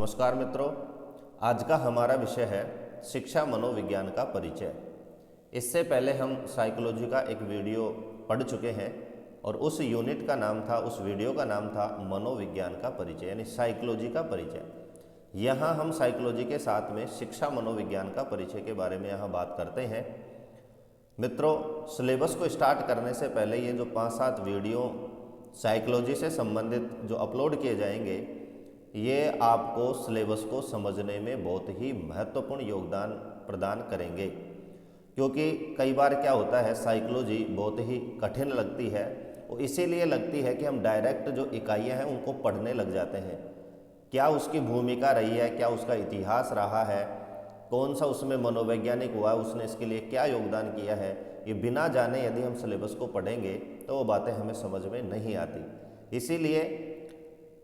नमस्कार मित्रों, आज का हमारा विषय है शिक्षा मनोविज्ञान का परिचय। इससे पहले हम साइकोलॉजी का एक वीडियो पढ़ चुके हैं और उस यूनिट का नाम था, उस वीडियो का नाम था मनोविज्ञान का परिचय, यानी साइकोलॉजी का परिचय। यहाँ हम साइकोलॉजी के साथ में शिक्षा मनोविज्ञान का परिचय के बारे में यहाँ बात करते हैं। मित्रों, सिलेबस को स्टार्ट करने से पहले ये जो 5-7 वीडियो साइकोलॉजी से संबंधित जो अपलोड किए जाएंगे, ये आपको सिलेबस को समझने में बहुत ही महत्वपूर्ण योगदान प्रदान करेंगे। क्योंकि कई बार क्या होता है, साइकोलॉजी बहुत ही कठिन लगती है और इसीलिए लगती है कि हम डायरेक्ट जो इकाइयाँ हैं उनको पढ़ने लग जाते हैं। क्या उसकी भूमिका रही है, क्या उसका इतिहास रहा है, कौन सा उसमें मनोवैज्ञानिक हुआ, उसने इसके लिए क्या योगदान किया है, ये बिना जाने यदि हम सिलेबस को पढ़ेंगे तो वो बातें हमें समझ में नहीं आती। इसीलिए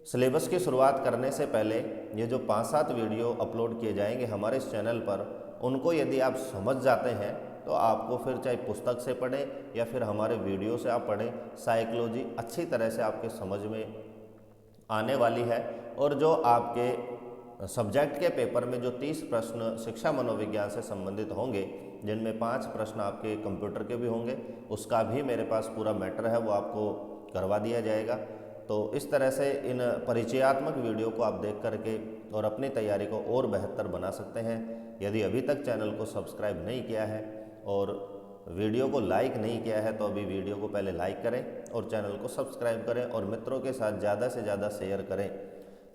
सिलेबस की शुरुआत करने से पहले ये जो 5-7 वीडियो अपलोड किए जाएंगे हमारे इस चैनल पर, उनको यदि आप समझ जाते हैं तो आपको फिर चाहे पुस्तक से पढ़ें या फिर हमारे वीडियो से आप पढ़ें, साइकोलॉजी अच्छी तरह से आपके समझ में आने वाली है। और जो आपके सब्जेक्ट के पेपर में जो 30 प्रश्न शिक्षा मनोविज्ञान से संबंधित होंगे, जिनमें 5 प्रश्न आपके कंप्यूटर के भी होंगे, उसका भी मेरे पास पूरा मैटर है, वो आपको करवा दिया जाएगा। तो इस तरह से इन परिचयात्मक वीडियो को आप देख करके और अपनी तैयारी को और बेहतर बना सकते हैं। यदि अभी तक चैनल को सब्सक्राइब नहीं किया है और वीडियो को लाइक नहीं किया है तो अभी वीडियो को पहले लाइक करें और चैनल को सब्सक्राइब करें और मित्रों के साथ ज़्यादा से ज़्यादा शेयर करें।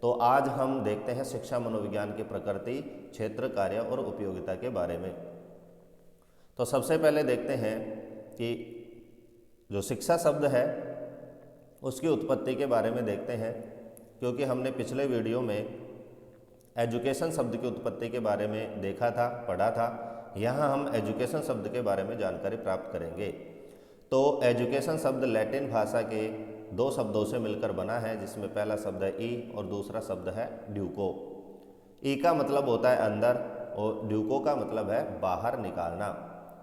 तो आज हम देखते हैं शिक्षा मनोविज्ञान की प्रकृति, क्षेत्र, कार्य और उपयोगिता के बारे में। तो सबसे पहले देखते हैं कि जो शिक्षा शब्द है उसकी उत्पत्ति के बारे में देखते हैं। क्योंकि हमने पिछले वीडियो में एजुकेशन शब्द की उत्पत्ति के बारे में देखा था, पढ़ा था। यहाँ हम एजुकेशन शब्द के बारे में जानकारी प्राप्त करेंगे। तो एजुकेशन शब्द लैटिन भाषा के 2 शब्दों से मिलकर बना है, जिसमें पहला शब्द है ई और दूसरा शब्द है ड्यूको। ई का मतलब होता है अंदर और ड्यूको का मतलब है बाहर निकालना।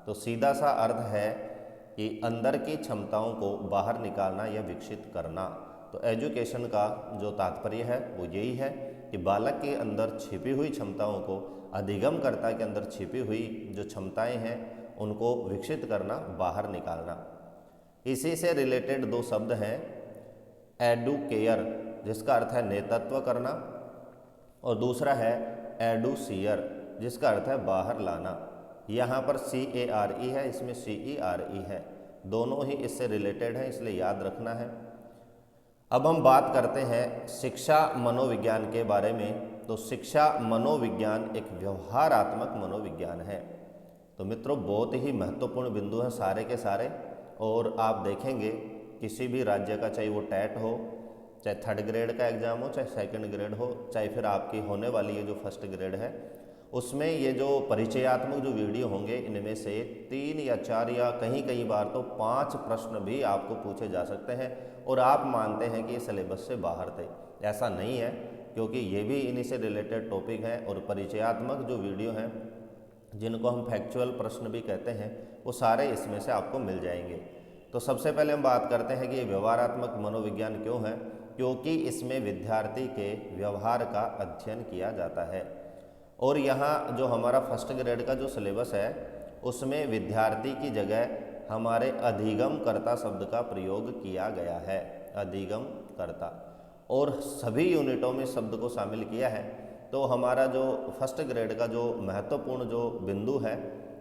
तो सीधा सा अर्थ है कि अंदर की क्षमताओं को बाहर निकालना या विकसित करना। तो एजुकेशन का जो तात्पर्य है वो यही है कि बालक के अंदर छिपी हुई क्षमताओं को, अधिगमकर्ता के अंदर छिपी हुई जो क्षमताएं हैं उनको विकसित करना, बाहर निकालना। इसी से रिलेटेड 2 शब्द हैं, एडुकेयर जिसका अर्थ है नेतृत्व करना और दूसरा है एडुसियर जिसका अर्थ है बाहर लाना। यहाँ पर CARE है, इसमें CERE है, दोनों ही इससे रिलेटेड हैं, इसलिए याद रखना है। अब हम बात करते हैं शिक्षा मनोविज्ञान के बारे में। तो शिक्षा मनोविज्ञान एक व्यवहारात्मक मनोविज्ञान है। तो मित्रों, बहुत ही महत्वपूर्ण बिंदु हैं सारे के सारे। और आप देखेंगे किसी भी राज्य का, चाहे वो टेट हो, चाहे 3rd ग्रेड का एग्ज़ाम हो, चाहे 2nd ग्रेड हो, चाहे फिर आपकी होने वाली ये जो 1st ग्रेड है, उसमें ये जो परिचयात्मक जो वीडियो होंगे, इनमें से 3 या 4 या कहीं बार तो 5 प्रश्न भी आपको पूछे जा सकते हैं और आप मानते हैं कि ये सिलेबस से बाहर थे। ऐसा नहीं है, क्योंकि ये भी इन्हीं से रिलेटेड टॉपिक हैं और परिचयात्मक जो वीडियो हैं, जिनको हम फैक्चुअल प्रश्न भी कहते हैं, वो सारे इसमें से आपको मिल जाएंगे। तो सबसे पहले हम बात करते हैं कि ये व्यवहारात्मक मनोविज्ञान क्यों है। क्योंकि इसमें विद्यार्थी के व्यवहार का अध्ययन किया जाता है। और यहाँ जो हमारा 1st ग्रेड का जो सिलेबस है, उसमें विद्यार्थी की जगह हमारे अधिगमकर्ता शब्द का प्रयोग किया गया है, अधिगमकर्ता, और सभी यूनिटों में शब्द को शामिल किया है। तो हमारा जो 1st ग्रेड का जो महत्वपूर्ण जो बिंदु है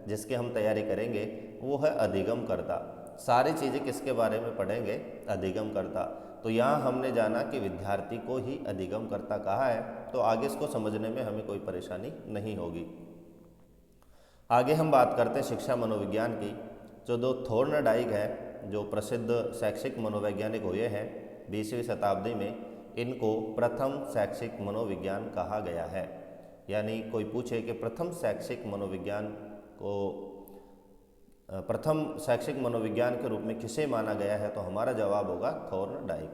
जिसकी हम तैयारी करेंगे, वो है अधिगमकर्ता। सारी चीज़ें किसके बारे में पढ़ेंगे? अधिगमकर्ता। तो यहाँ हमने जाना कि विद्यार्थी को ही अधिगमकर्ता कहा है, तो आगे इसको समझने में हमें कोई परेशानी नहीं होगी। आगे हम बात करते हैं शिक्षा मनोविज्ञान की। जो थॉर्नडाइक है, जो प्रसिद्ध शैक्षिक मनोवैज्ञानिक हुए हैं 20वीं शताब्दी में, इनको प्रथम शैक्षिक मनोविज्ञान कहा गया है। यानी कोई पूछे कि प्रथम शैक्षिक मनोविज्ञान के रूप में किसे माना गया है, तो हमारा जवाब होगा थॉर्नडाइक।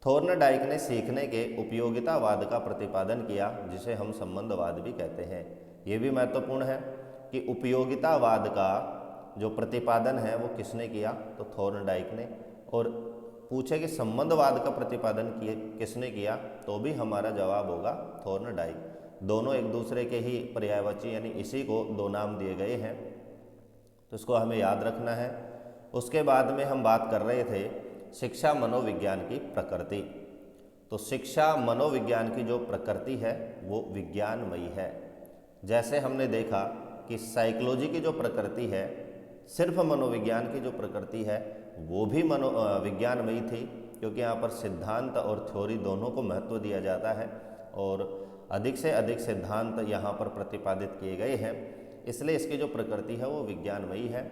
थॉर्नडाइक ने सीखने के उपयोगितावाद का प्रतिपादन किया, जिसे हम संबंधवाद भी कहते हैं। ये भी महत्वपूर्ण है कि उपयोगितावाद का जो प्रतिपादन है वो किसने किया, तो थॉर्नडाइक ने। और पूछे कि संबंधवाद का प्रतिपादन किसने किया, तो भी हमारा जवाब होगा थॉर्नडाइक। दोनों एक दूसरे के ही पर्यायवाची यानी इसी को दो नाम दिए गए हैं, तो इसको हमें याद रखना है। उसके बाद में हम बात कर रहे थे शिक्षा मनोविज्ञान की प्रकृति। तो शिक्षा मनोविज्ञान की जो प्रकृति है वो विज्ञानमयी है। जैसे हमने देखा कि साइकोलॉजी की जो प्रकृति है, सिर्फ मनोविज्ञान की जो प्रकृति है वो भी विज्ञानमयी थी, क्योंकि यहाँ पर सिद्धांत और थ्योरी दोनों को महत्व दिया जाता है और अधिक से अधिक सिद्धांत यहाँ पर प्रतिपादित किए गए हैं, इसलिए इसकी जो प्रकृति है वो विज्ञानमयी है।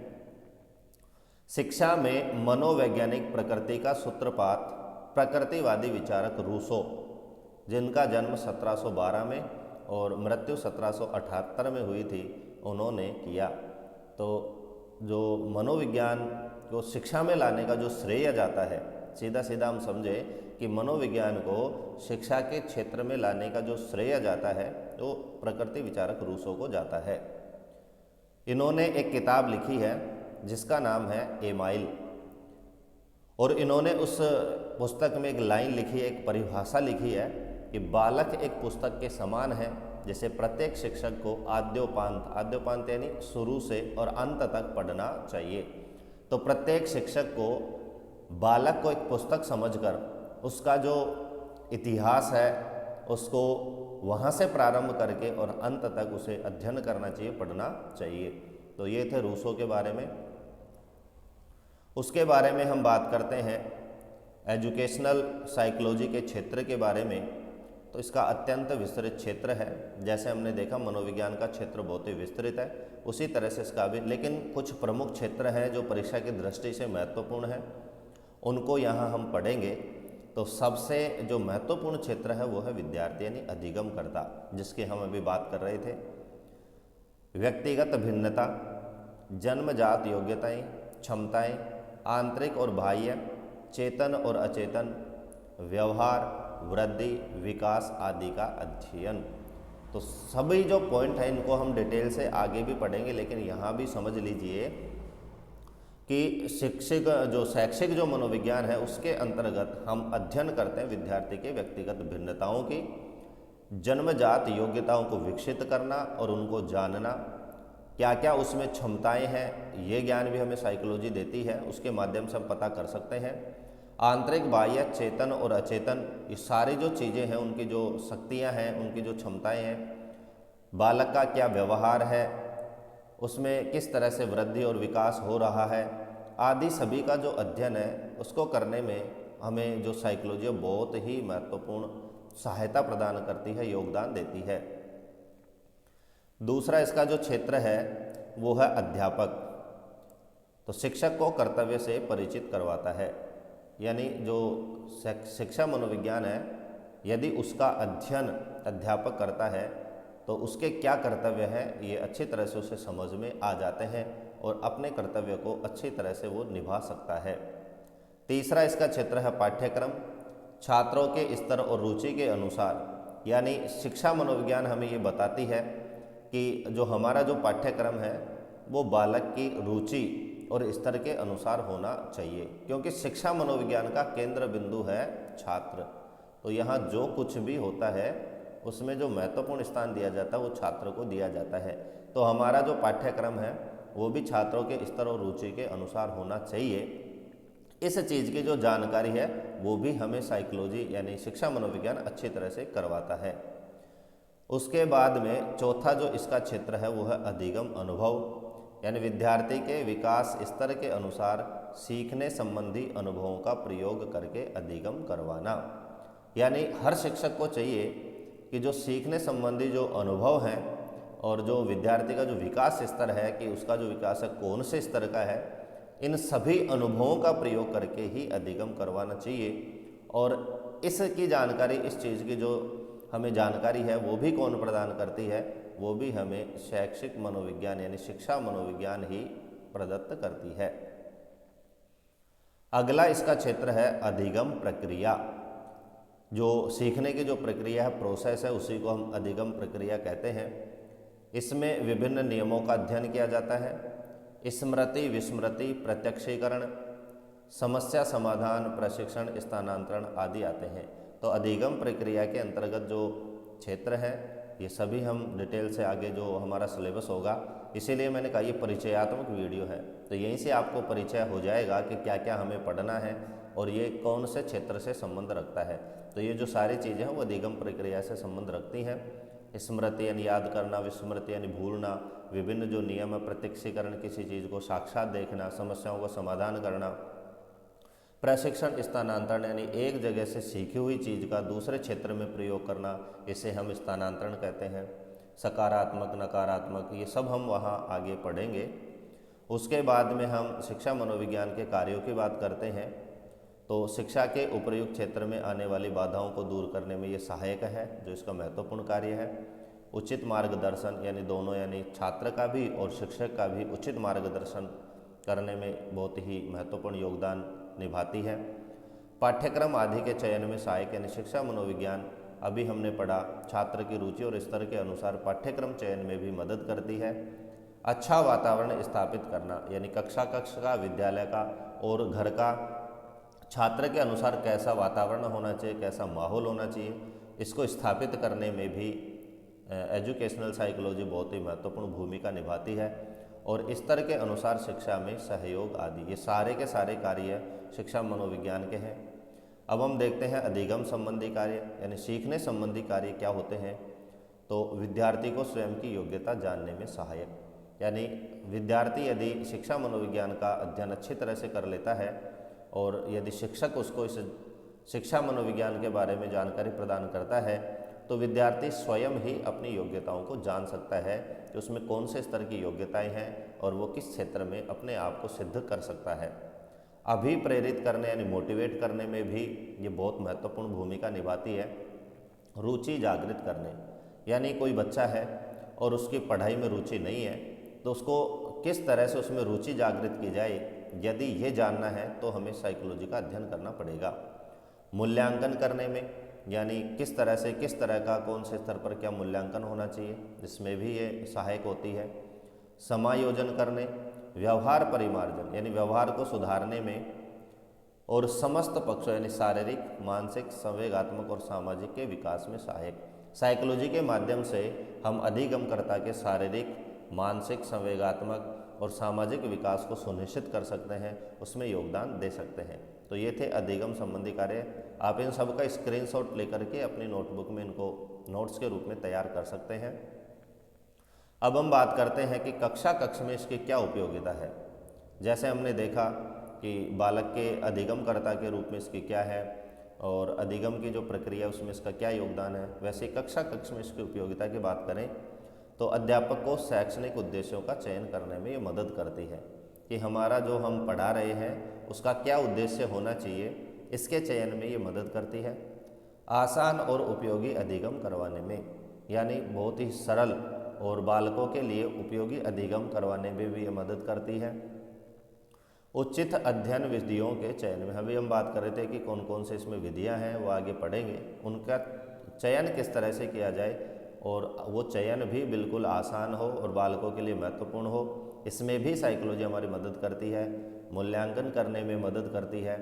शिक्षा में मनोवैज्ञानिक प्रकृति का सूत्रपात प्रकृतिवादी विचारक रूसो, जिनका जन्म 1712 में और मृत्यु 1778 में हुई थी, उन्होंने किया। तो जो मनोविज्ञान को शिक्षा में लाने का जो श्रेय जाता है, सीधा सीधा हम समझे कि मनोविज्ञान को शिक्षा के क्षेत्र में लाने का जो श्रेय जाता है वो प्रकृति विचारक रूसो को जाता है। इन्होंने एक किताब लिखी है जिसका नाम है एमाइल, और इन्होंने उस पुस्तक में एक लाइन लिखी है, एक परिभाषा लिखी है कि बालक एक पुस्तक के समान है, जैसे प्रत्येक शिक्षक को आद्योपांत यानी शुरू से और अंत तक पढ़ना चाहिए। तो प्रत्येक शिक्षक को बालक को एक पुस्तक समझकर उसका जो इतिहास है उसको वहाँ से प्रारंभ करके और अंत तक उसे अध्ययन करना चाहिए, पढ़ना चाहिए। तो ये थे रूसो के बारे में। उसके बारे में हम बात करते हैं एजुकेशनल साइकोलॉजी के क्षेत्र के बारे में। तो इसका अत्यंत विस्तृत क्षेत्र है। जैसे हमने देखा मनोविज्ञान का क्षेत्र बहुत ही विस्तृत है, उसी तरह से इसका भी, लेकिन कुछ प्रमुख क्षेत्र हैं जो परीक्षा की दृष्टि से महत्वपूर्ण है, उनको यहाँ हम पढ़ेंगे। तो सबसे जो महत्वपूर्ण क्षेत्र है वो है विद्यार्थी यानी अधिगमकर्ता, जिसकी हम अभी बात कर रहे थे। व्यक्तिगत भिन्नता, जन्मजात योग्यताएं, क्षमताएं, आंतरिक और बाह्य, चेतन और अचेतन, व्यवहार, वृद्धि, विकास आदि का अध्ययन। तो सभी जो पॉइंट है इनको हम डिटेल से आगे भी पढ़ेंगे, लेकिन यहाँ भी समझ लीजिए कि शैक्षिक जो मनोविज्ञान है उसके अंतर्गत हम अध्ययन करते हैं विद्यार्थी के व्यक्तिगत भिन्नताओं की, जन्मजात योग्यताओं को विकसित करना और उनको जानना, क्या क्या उसमें क्षमताएं हैं, ये ज्ञान भी हमें साइकोलॉजी देती है, उसके माध्यम से हम पता कर सकते हैं। आंतरिक, बाह्य, चेतन और अचेतन, ये सारी जो चीज़ें हैं, उनकी जो शक्तियां हैं, उनकी जो क्षमताएं हैं, बालक का क्या व्यवहार है, उसमें किस तरह से वृद्धि और विकास हो रहा है, आदि सभी का जो अध्ययन है उसको करने में हमें जो साइकोलॉजी बहुत ही महत्वपूर्ण सहायता प्रदान करती है, योगदान देती है। दूसरा इसका जो क्षेत्र है वो है अध्यापक। तो शिक्षक को कर्तव्य से परिचित करवाता है, यानी जो शिक्षा मनोविज्ञान है, यदि उसका अध्ययन अध्यापक करता है तो उसके क्या कर्तव्य हैं ये अच्छी तरह से उसे समझ में आ जाते हैं और अपने कर्तव्य को अच्छी तरह से वो निभा सकता है। तीसरा इसका क्षेत्र है पाठ्यक्रम, छात्रों के स्तर और रुचि के अनुसार, यानी शिक्षा मनोविज्ञान हमें ये बताती है कि जो हमारा जो पाठ्यक्रम है वो बालक की रुचि और स्तर के अनुसार होना चाहिए, क्योंकि शिक्षा मनोविज्ञान का केंद्र बिंदु है छात्र। तो यहाँ जो कुछ भी होता है उसमें जो महत्वपूर्ण स्थान दिया जाता है वो छात्र को दिया जाता है। तो हमारा जो पाठ्यक्रम है वो भी छात्रों के स्तर और रुचि के अनुसार होना चाहिए। इस चीज़ की जो जानकारी है वो भी हमें साइकोलॉजी यानी शिक्षा मनोविज्ञान अच्छी तरह से करवाता है। उसके बाद में चौथा जो इसका क्षेत्र है वो है अधिगम अनुभव, यानी विद्यार्थी के विकास स्तर के अनुसार सीखने संबंधी अनुभवों का प्रयोग करके अधिगम करवाना। यानी हर शिक्षक को चाहिए कि जो सीखने संबंधी जो अनुभव हैं और जो विद्यार्थी का जो विकास स्तर है कि उसका जो विकास है कौन से स्तर का है, इन सभी अनुभवों का प्रयोग करके ही अधिगम करवाना चाहिए। और इसकी जानकारी, इस चीज़ की जो हमें जानकारी है वो भी कौन प्रदान करती है, वो भी हमें शैक्षिक मनोविज्ञान यानी शिक्षा मनोविज्ञान ही प्रदत्त करती है। अगला इसका क्षेत्र है अधिगम प्रक्रिया। जो सीखने की जो प्रक्रिया है, प्रोसेस है, उसी को हम अधिगम प्रक्रिया कहते हैं। इसमें विभिन्न नियमों का अध्ययन किया जाता है। स्मृति, विस्मृति, प्रत्यक्षीकरण, समस्या समाधान, प्रशिक्षण, स्थानांतरण आदि आते हैं। तो अधिगम प्रक्रिया के अंतर्गत जो क्षेत्र है ये सभी हम डिटेल से आगे जो हमारा सिलेबस होगा, इसीलिए मैंने कहा ये परिचयात्मक वीडियो है। तो यहीं से आपको परिचय हो जाएगा कि क्या क्या हमें पढ़ना है और ये कौन से क्षेत्र से संबंध रखता है। तो ये जो सारी चीज़ें हैं वो अधिगम प्रक्रिया से संबंध रखती हैं। स्मृति यानी याद करना, विस्मृति यानी भूलना, विभिन्न जो नियम है, प्रत्यक्षीकरण, किसी चीज़ को साक्षात देखना, समस्याओं का समाधान करना, प्रशिक्षण, स्थानांतरण यानी एक जगह से सीखी हुई चीज़ का दूसरे क्षेत्र में प्रयोग करना, इसे हम स्थानांतरण कहते हैं। सकारात्मक, नकारात्मक, ये सब हम वहाँ आगे पढ़ेंगे। उसके बाद में हम शिक्षा मनोविज्ञान के कार्यों की बात करते हैं। तो शिक्षा के उपयुक्त क्षेत्र में आने वाली बाधाओं को दूर करने में ये सहायक है, जो इसका महत्वपूर्ण कार्य है। उचित मार्गदर्शन यानी दोनों, यानी छात्र का भी और शिक्षक का भी उचित मार्गदर्शन करने में बहुत ही महत्वपूर्ण योगदान निभाती है। पाठ्यक्रम आदि के चयन में सहायक यानी शिक्षा मनोविज्ञान अभी हमने पढ़ा, छात्र की रुचि और स्तर के अनुसार पाठ्यक्रम चयन में भी मदद करती है। अच्छा वातावरण स्थापित करना यानी कक्षा का, विद्यालय का और घर का छात्र के अनुसार कैसा वातावरण होना चाहिए, कैसा माहौल होना चाहिए, इसको स्थापित करने में भी एजुकेशनल साइकोलॉजी बहुत ही महत्वपूर्ण भूमिका निभाती है। और स्तर के अनुसार शिक्षा में सहयोग आदि, ये सारे के सारे कार्य शिक्षा मनोविज्ञान के हैं। अब हम देखते हैं अधिगम संबंधी कार्य यानी सीखने संबंधी कार्य क्या होते हैं। तो विद्यार्थी को स्वयं की योग्यता जानने में सहायक, यानी विद्यार्थी यदि शिक्षा मनोविज्ञान का अध्ययन अच्छी तरह से कर लेता है और यदि शिक्षक उसको इस शिक्षा मनोविज्ञान के बारे में जानकारी प्रदान करता है, तो विद्यार्थी स्वयं ही अपनी योग्यताओं को जान सकता है कि उसमें कौन से स्तर की योग्यताएं हैं और वो किस क्षेत्र में अपने आप को सिद्ध कर सकता है। अभिप्रेरित करने यानी मोटिवेट करने में भी ये बहुत महत्वपूर्ण भूमिका निभाती है। रुचि जागृत करने, यानी कोई बच्चा है और उसकी पढ़ाई में रुचि नहीं है, तो उसको किस तरह से उसमें रुचि जागृत की जाए, यदि ये जानना है तो हमें साइकोलॉजी का अध्ययन करना पड़ेगा। मूल्यांकन करने में, यानी किस तरह का कौन से स्तर पर क्या मूल्यांकन होना चाहिए, इसमें भी ये सहायक होती है। समायोजन करने, व्यवहार परिमार्जन यानी व्यवहार को सुधारने में और समस्त पक्षों यानी शारीरिक, मानसिक, संवेगात्मक और सामाजिक के विकास में सहायक। साइकोलॉजी के माध्यम से हम अधिगमकर्ता के शारीरिक, मानसिक, संवेगात्मक और सामाजिक विकास को सुनिश्चित कर सकते हैं, उसमें योगदान दे सकते हैं। तो ये थे अधिगम संबंधी कार्य। आप इन सब का स्क्रीनशॉट लेकर के अपनी नोटबुक में इनको नोट्स के रूप में तैयार कर सकते हैं। अब हम बात करते हैं कि कक्षा में इसकी क्या उपयोगिता है। जैसे हमने देखा कि बालक के अधिगमकर्ता के रूप में इसकी क्या है और अधिगम की जो प्रक्रिया है उसमें इसका क्या योगदान है, वैसे कक्षा में इसकी उपयोगिता की बात करें तो अध्यापक को शैक्षणिक उद्देश्यों का चयन करने में ये मदद करती है कि हमारा जो हम पढ़ा रहे हैं उसका क्या उद्देश्य होना चाहिए, इसके चयन में ये मदद करती है। आसान और उपयोगी अधिगम करवाने में, यानी बहुत ही सरल और बालकों के लिए उपयोगी अधिगम करवाने में भी ये मदद करती है। उचित अध्ययन विधियों के चयन में, अभी हम बात कर रहे थे कि कौन कौन से इसमें विधियां हैं, वो आगे पढ़ेंगे। उनका चयन किस तरह से किया जाए और वो चयन भी बिल्कुल आसान हो और बालकों के लिए महत्वपूर्ण हो, इसमें भी साइकोलॉजी हमारी मदद करती है। मूल्यांकन करने में मदद करती है।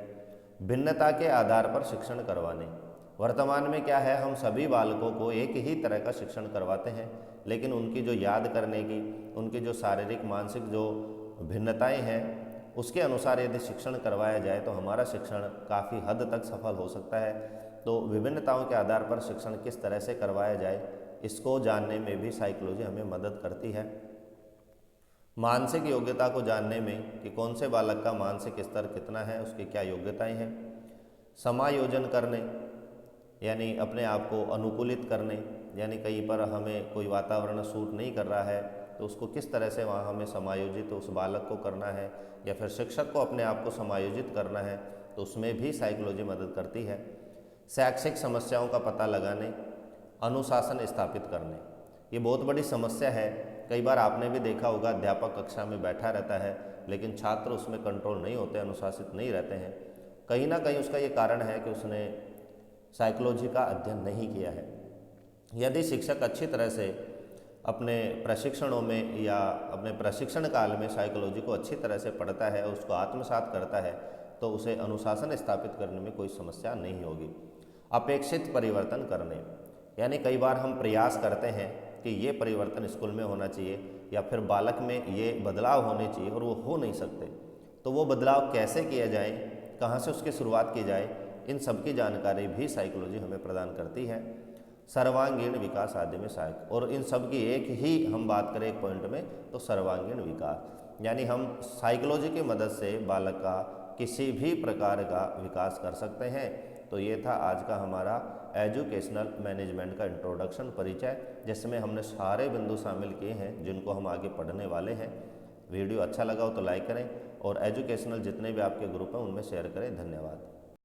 भिन्नता के आधार पर शिक्षण करवाने, वर्तमान में क्या है, हम सभी बालकों को एक ही तरह का शिक्षण करवाते हैं, लेकिन उनकी जो याद करने की, उनकी जो शारीरिक, मानसिक जो भिन्नताएं हैं, उसके अनुसार यदि शिक्षण करवाया जाए तो हमारा शिक्षण काफ़ी हद तक सफल हो सकता है। तो विभिन्नताओं के आधार पर शिक्षण किस तरह से करवाया जाए, इसको जानने में भी साइकोलॉजी हमें मदद करती है। मानसिक योग्यता को जानने में कि कौन से बालक का मानसिक स्तर कितना है, उसकी क्या योग्यताएं हैं। समायोजन करने यानी अपने आप को अनुकूलित करने, यानी कहीं पर हमें कोई वातावरण सूट नहीं कर रहा है तो उसको किस तरह से वहाँ हमें समायोजित उस बालक को करना है, या फिर शिक्षक को अपने आप को समायोजित करना है, तो उसमें भी साइकोलॉजी मदद करती है। शैक्षिक समस्याओं का पता लगाने, अनुशासन स्थापित करने, ये बहुत बड़ी समस्या है। कई बार आपने भी देखा होगा, अध्यापक कक्षा में बैठा रहता है लेकिन छात्र उसमें कंट्रोल नहीं होते, अनुशासित नहीं रहते हैं। कहीं ना कहीं उसका ये कारण है कि उसने साइकोलॉजी का अध्ययन नहीं किया है। यदि शिक्षक अच्छी तरह से अपने प्रशिक्षणों में या अपने प्रशिक्षण काल में साइकोलॉजी को अच्छी तरह से पढ़ता है, उसको आत्मसात करता है, तो उसे अनुशासन स्थापित करने में कोई समस्या नहीं होगी। अपेक्षित परिवर्तन करने, यानी कई बार हम प्रयास करते हैं कि ये परिवर्तन स्कूल में होना चाहिए या फिर बालक में ये बदलाव होने चाहिए और वो हो नहीं सकते, तो वो बदलाव कैसे किया जाए, कहाँ से उसकी शुरुआत की जाए, इन सब की जानकारी भी साइकोलॉजी हमें प्रदान करती है। सर्वांगीण विकास आदि में सहायक, और इन सब की एक ही हम बात करें एक पॉइंट में तो सर्वांगीण विकास, यानी हम साइकोलॉजी की मदद से बालक का किसी भी प्रकार का विकास कर सकते हैं। तो ये था आज का हमारा एजुकेशनल मैनेजमेंट का इंट्रोडक्शन परिचय, जिसमें हमने सारे बिंदु शामिल किए हैं जिनको हम आगे पढ़ने वाले हैं। वीडियो अच्छा लगा हो तो लाइक करें और एजुकेशनल जितने भी आपके ग्रुप हैं उनमें शेयर करें। धन्यवाद।